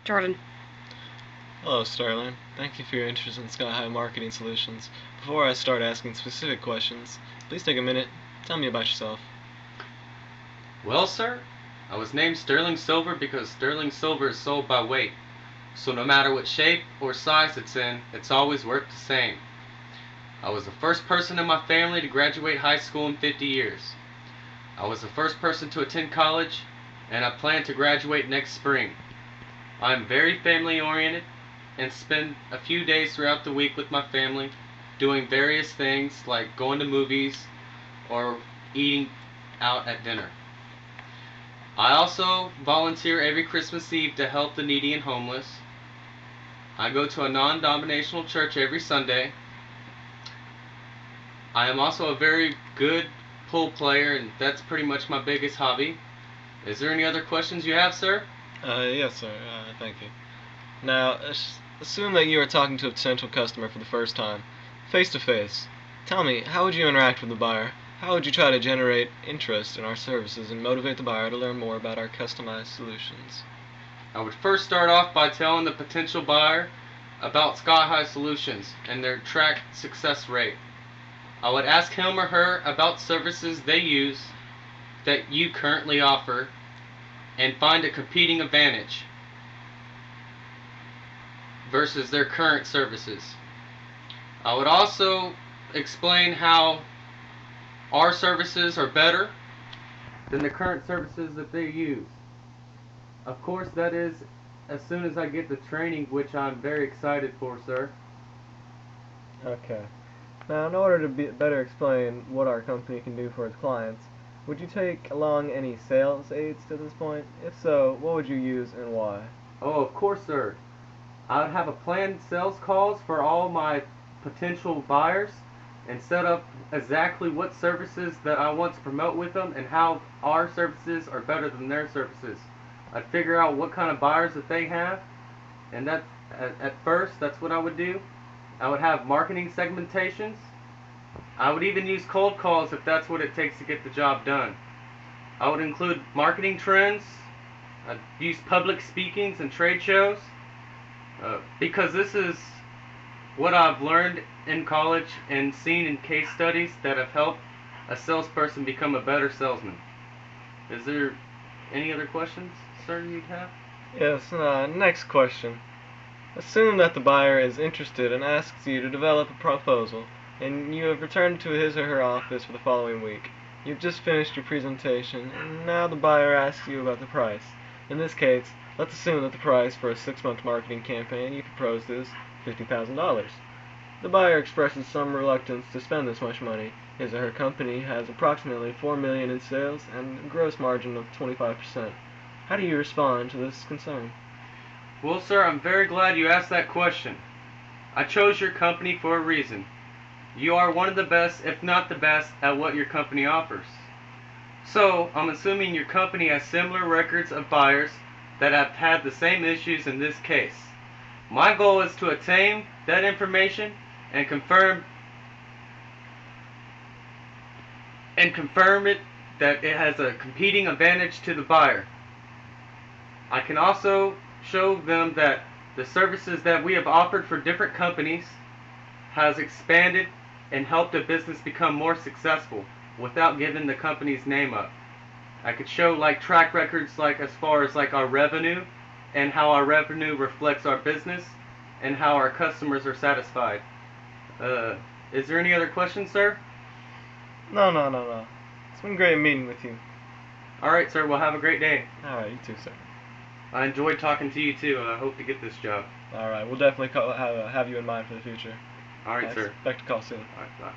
Jordan. Hello, Sterling. Thank you for your interest in Sky High Marketing Solutions. Before I start asking specific questions, please take a minute. Tell me about yourself. Well, sir, I was named Sterling Silver because sterling silver is sold by weight. So no matter what shape or size it's in, it's always worth the same. I was the first person in my family to graduate high school in 50 years. I was the first person to attend college, and I plan to graduate next spring. I am very family oriented and spend a few days throughout the week with my family doing various things like going to movies or eating out at dinner. I also volunteer every Christmas Eve to help the needy and homeless. I go to a non-denominational church every Sunday. I am also a very good pool player, and that's pretty much my biggest hobby. Is there any other questions you have, sir? Yes, sir. Thank you. Now, assume that you are talking to a potential customer for the first time, face to face. Tell me, how would you interact with the buyer? How would you try to generate interest in our services and motivate the buyer to learn more about our customized solutions? I would first start off by telling the potential buyer about Sky High Solutions and their track success rate. I would ask him or her about services they use that you currently offer and find a competing advantage versus their current services. I would also explain how our services are better than the current services that they use. Of course, that is as soon as I get the training, which I'm very excited for, sir. Okay. Now, in order to better explain what our company can do for its clients, would you take along any sales aids to this point? If so, what would you use and why? Oh, of course, sir. I would have a planned sales calls for all my potential buyers and set up exactly what services that I want to promote with them and how our services are better than their services. I'd figure out what kind of buyers that they have, and that at first that's what I would do. I would have marketing segmentations. I would even use cold calls if that's what it takes to get the job done. I would include marketing trends. I'd use public speakings and trade shows because this is what I've learned in college and seen in case studies that have helped a salesperson become a better salesman. Is there any other questions, sir, you'd have? Yes, next question. Assume that the buyer is interested and asks you to develop a proposal, and you have returned to his or her office for the following week. You've just finished your presentation, and now the buyer asks you about the price. In this case, let's assume that the price for a 6-month marketing campaign you proposed is $50,000. The buyer expresses some reluctance to spend this much money. His or her company has approximately $4 million in sales and a gross margin of 25%. How do you respond to this concern? Well, sir, I'm very glad you asked that question. I chose your company for a reason. You are one of the best, if not the best, at what your company offers. So, I'm assuming your company has similar records of buyers that have had the same issues in this case. My goal is to attain that information and confirm it that it has a competing advantage to the buyer. I can also show them that the services that we have offered for different companies has expanded and helped a business become more successful without giving the company's name up. I could show like track records like as far as like our revenue and how our revenue reflects our business and how our customers are satisfied. Is there any other questions, sir? No. It's been great meeting with you. Alright, sir, well have a great day. Alright, you too, sir. I enjoyed talking to you too. I hope to get this job. Alright, we'll definitely have you in mind for the future. Alright, sir. Expect a call soon. Alright, bye.